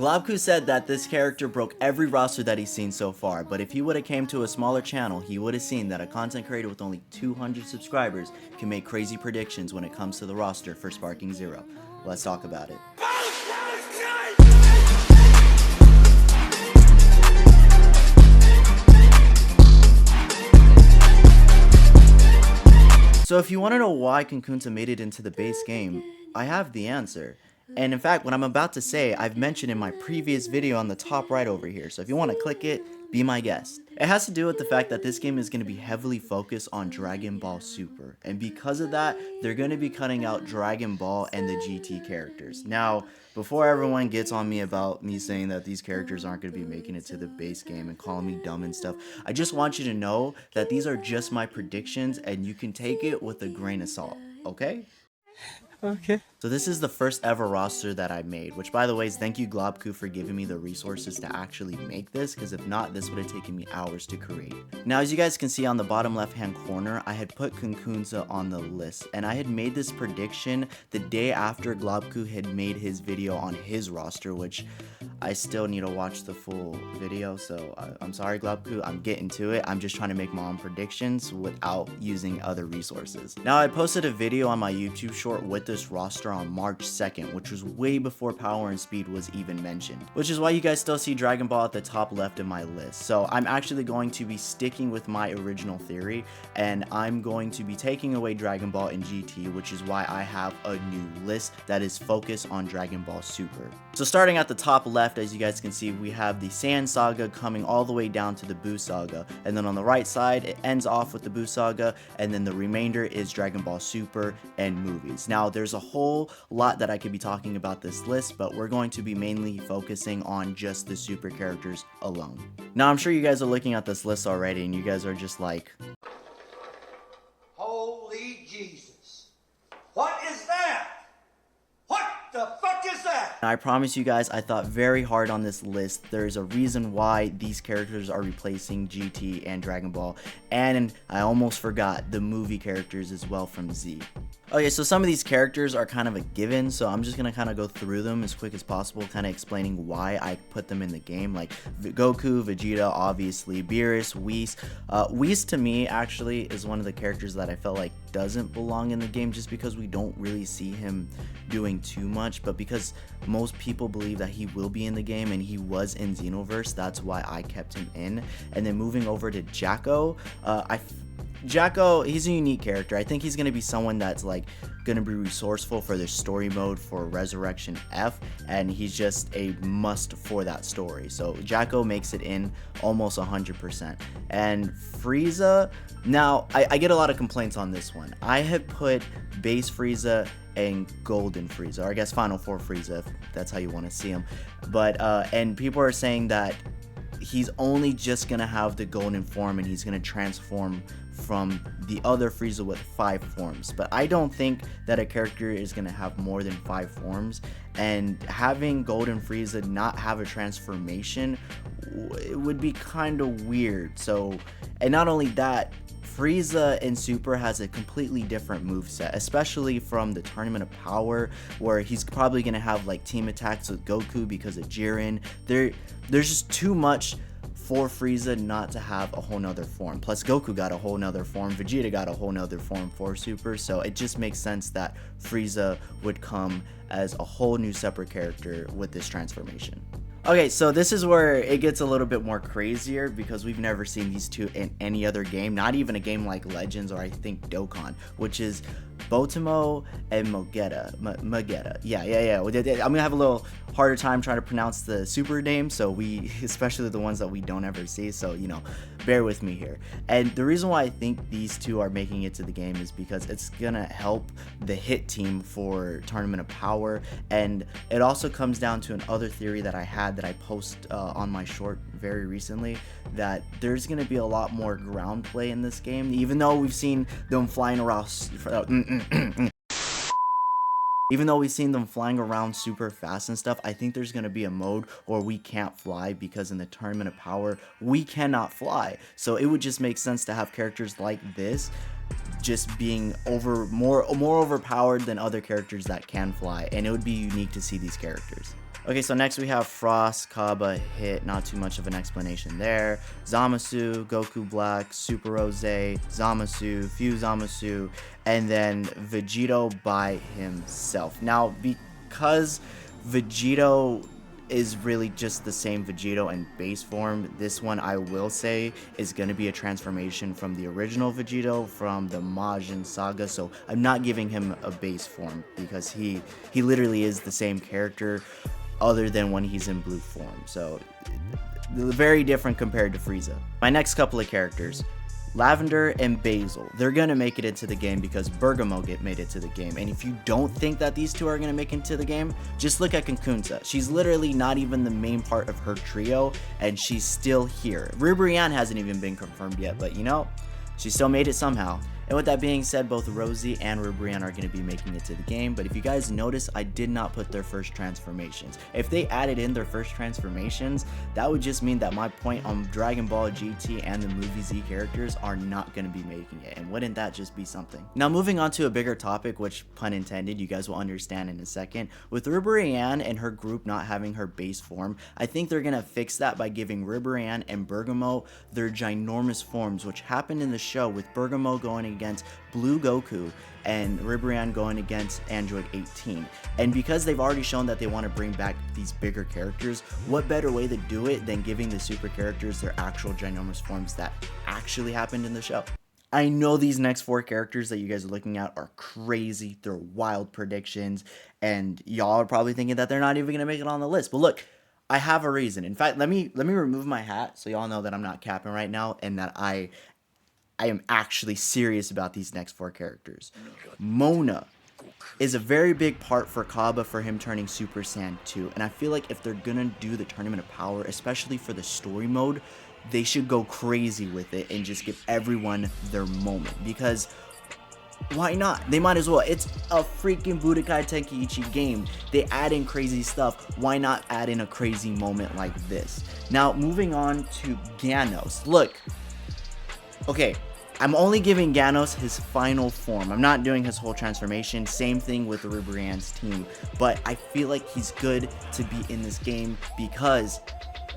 Globku said that this character broke every roster that he's seen so far, but if he would have came to a smaller channel, he would have seen that a content creator with only 200 subscribers can make crazy predictions when it comes to the roster for Sparking Zero. Let's talk about it. So if you want to know why Kakunsa made it into the base game, I have the answer. And in fact, what I'm about to say, I've mentioned in my previous video on the top right over here. So if you want to click it, be my guest. It has to do with the fact that this game is going to be heavily focused on Dragon Ball Super. And because of that, they're going to be cutting out Dragon Ball and the GT characters. Now, before everyone gets on me about me saying that these characters aren't going to be making it to the base game and calling me dumb and stuff, I just want you to know that these are just my predictions and you can take it with a grain of salt, okay? Okay. So this is the first ever roster that I made, which by the way is thank you Globku for giving me the resources to actually make this, because if not, this would have taken me hours to create. Now, as you guys can see on the bottom left hand corner, I had put Kakunsa on the list, and I had made this prediction the day after Globku had made his video on his roster, which I still need to watch the full video, so I'm sorry Globku, I'm getting to it. I'm just trying to make my own predictions without using other resources. Now, I posted a video on my YouTube short with this roster on March 2nd, which was way before Power and Speed was even mentioned, which is why you guys still see Dragon Ball at the top left of my list. So I'm actually going to be sticking with my original theory, and I'm going to be taking away Dragon Ball and GT, which is why I have a new list that is focused on Dragon Ball Super. So starting at the top left, as you guys can see, we have the Saiyan Saga coming all the way down to the Buu Saga, and then on the right side, it ends off with the Buu Saga, and then the remainder is Dragon Ball Super and movies. Now, there's a whole lot that I could be talking about this list, but we're going to be mainly focusing on just the super characters alone. Now, I'm sure you guys are looking at this list already, and you guys are just like, holy Jesus. What is that? What the fuck is that? I promise you guys, I thought very hard on this list. There's a reason why these characters are replacing GT and Dragon Ball, and I almost forgot the movie characters as well from Z. Okay, so some of these characters are kind of a given, so I'm just gonna kind of go through them as quick as possible, kind of explaining why I put them in the game, like Goku, Vegeta, obviously, Beerus, Whis. Whis to me actually is one of the characters that I felt like doesn't belong in the game, just because we don't really see him doing too much, but because most people believe that he will be in the game and he was in Xenoverse, that's why I kept him in. And then moving over to Jacko, Jacko, he's a unique character. I think he's going to be someone that's like going to be resourceful for the story mode for Resurrection F, and he's just a must for that story. So Jacko makes it in almost 100%. And Frieza, now I get a lot of complaints on this one. I had put base Frieza and Golden Frieza, or I guess Final Four Frieza, if that's how you want to see him. But and people are saying that he's only just gonna have the golden form and he's gonna transform from the other Frieza with 5 forms. But I don't think that a character is gonna have more than 5 forms, and having Golden Frieza not have a transformation, it would be kind of weird. So, and not only that, Frieza in Super has a completely different moveset, especially from the Tournament of Power, where he's probably going to have like team attacks with Goku because of Jiren. There's just too much for Frieza not to have a whole nother form. Plus Goku got a whole nother form, Vegeta got a whole nother form for Super, so it just makes sense that Frieza would come as a whole new separate character with this transformation. Okay, so this is where it gets a little bit more crazier, because we've never seen these two in any other game, not even a game like Legends or I think Dokkan, which is Botamo and Mogeta. Yeah. I'm gonna have a little harder time trying to pronounce the super names, so especially the ones that we don't ever see, so you know, bear with me here. And the reason why I think these two are making it to the game is because it's gonna help the hit team for Tournament of Power, and it also comes down to another theory that I had that I post on my short very recently, that there's gonna be a lot more ground play in this game, even though we've seen them flying around even though we've seen them flying around super fast and stuff. I think there's going to be a mode where we can't fly, because in the Tournament of Power, we cannot fly. So it would just make sense to have characters like this just being more overpowered than other characters that can fly, and it would be unique to see these characters. Okay, so next we have Frost, Kaba, Hit, not too much of an explanation there. Zamasu, Goku Black, Super Rose, Zamasu, Fuse Zamasu, and then Vegito by himself. Now, because Vegito is really just the same Vegito in base form, this one I will say is going to be a transformation from the original Vegito from the Majin Saga, so I'm not giving him a base form because he literally is the same character other than when he's in blue form. So very different compared to Frieza. My next couple of characters, Lavender and Basil, they're gonna make it into the game because Bergamo made it to the game. And if you don't think that these two are gonna make it into the game, just look at Kakunsa. She's literally not even the main part of her trio, and she's still here. Rubrian hasn't even been confirmed yet, but you know, she still made it somehow. And with that being said, both Rosie and Rubrian are going to be making it to the game, but if you guys notice, I did not put their first transformations. If they added in their first transformations, that would just mean that my point on Dragon Ball GT and the movie Z characters are not going to be making it, and wouldn't that just be something? Now moving on to a bigger topic, which pun intended, you guys will understand in a second. With Rubrian and her group not having her base form, I think they're going to fix that by giving Rubrian and Bergamo their ginormous forms, which happened in the show with Bergamo going against Blue Goku and Ribrian going against Android 18. And because they've already shown that they want to bring back these bigger characters, what better way to do it than giving the super characters their actual ginormous forms that actually happened in the show? I know these next 4 characters that you guys are looking at are crazy, they're wild predictions, and y'all are probably thinking that they're not even going to make it on the list. But look, I have a reason. In fact, let me remove my hat so y'all know that I'm not capping right now and that I am actually serious about these next 4 characters. Mona is a very big part for Kaba for him turning Super Saiyan 2, and I feel like if they're gonna do the Tournament of Power, especially for the story mode, they should go crazy with it and just give everyone their moment, because why not? They might as well. It's a freaking Budokai Tenkaichi game. They add in crazy stuff. Why not add in a crazy moment like this? Now, moving on to Ganos. Look, okay, I'm only giving Ganos his final form. I'm not doing his whole transformation. Same thing with Rubrian's team. But I feel like he's good to be in this game because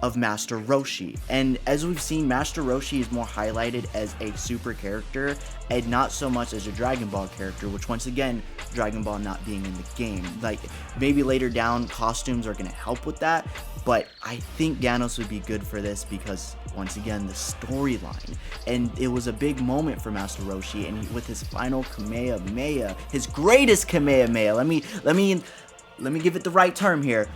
of Master Roshi. And as we've seen, Master Roshi is more highlighted as a super character and not so much as a Dragon Ball character, which once again, Dragon Ball not being in the game. Like, maybe later down, costumes are going to help with that, but I think Ganos would be good for this because, once again, the storyline. And it was a big moment for Master Roshi, and with his final Kamehameha, his greatest Kamehameha, let me give it the right term here.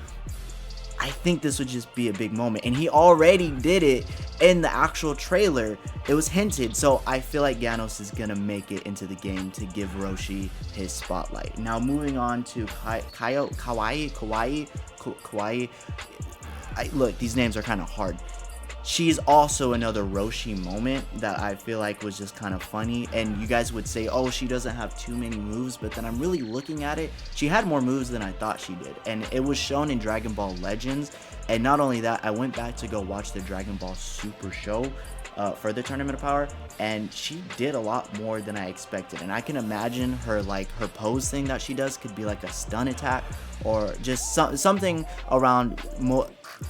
I think this would just be a big moment, and he already did it in the actual trailer. It was hinted, so I feel like Ganos is gonna make it into the game to give Roshi his spotlight. Now moving on to Kawaii. Look, these names are kind of hard. She's also another Roshi moment that I feel like was just kind of funny, and you guys would say, oh, she doesn't have too many moves, but then I'm really looking at it, she had more moves than I thought she did, and it was shown in Dragon Ball Legends. And not only that, I went back to go watch the Dragon Ball Super show for the Tournament of Power, and she did a lot more than I expected. And I can imagine her, like, her pose thing that she does could be like a stun attack or just something around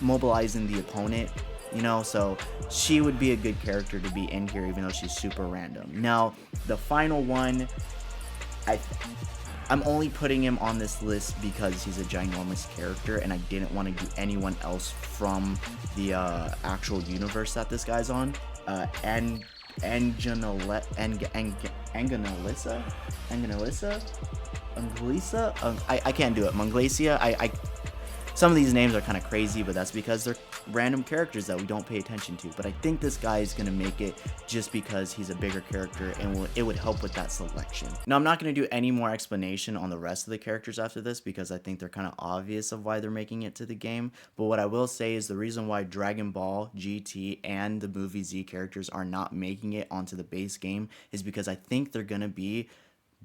mobilizing the opponent, you know, so she would be a good character to be in here, even though she's super random. Now, the final one, I'm only putting him on this list because he's a ginormous character, and I didn't want to do anyone else from the actual universe that this guy's on. Angelisa? I can't do it. Manglacia? Some of these names are kind of crazy, but that's because they're random characters that we don't pay attention to. But I think this guy is going to make it just because he's a bigger character, and it would help with that selection. Now, I'm not going to do any more explanation on the rest of the characters after this because I think they're kind of obvious of why they're making it to the game. But what I will say is the reason why Dragon Ball GT and the movie Z characters are not making it onto the base game is because I think they're going to be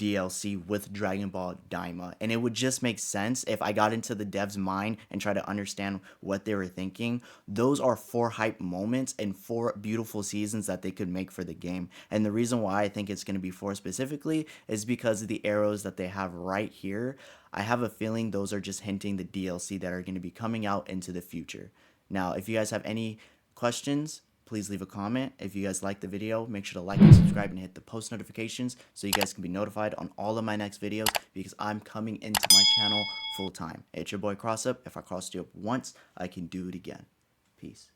DLC with Dragon Ball Daima. And it would just make sense if I got into the dev's mind and try to understand what they were thinking. Those are 4 hype moments and 4 beautiful seasons that they could make for the game. And the reason why I think it's going to be 4 specifically is because of the arrows that they have right here. I have a feeling those are just hinting the DLC that are going to be coming out into the future. Now, if you guys have any questions, please leave a comment. If you guys like the video, make sure to like and subscribe and hit the post notifications so you guys can be notified on all of my next videos, because I'm coming into my channel full time. It's your boy Crossup. If I crossed you up once, I can do it again. Peace.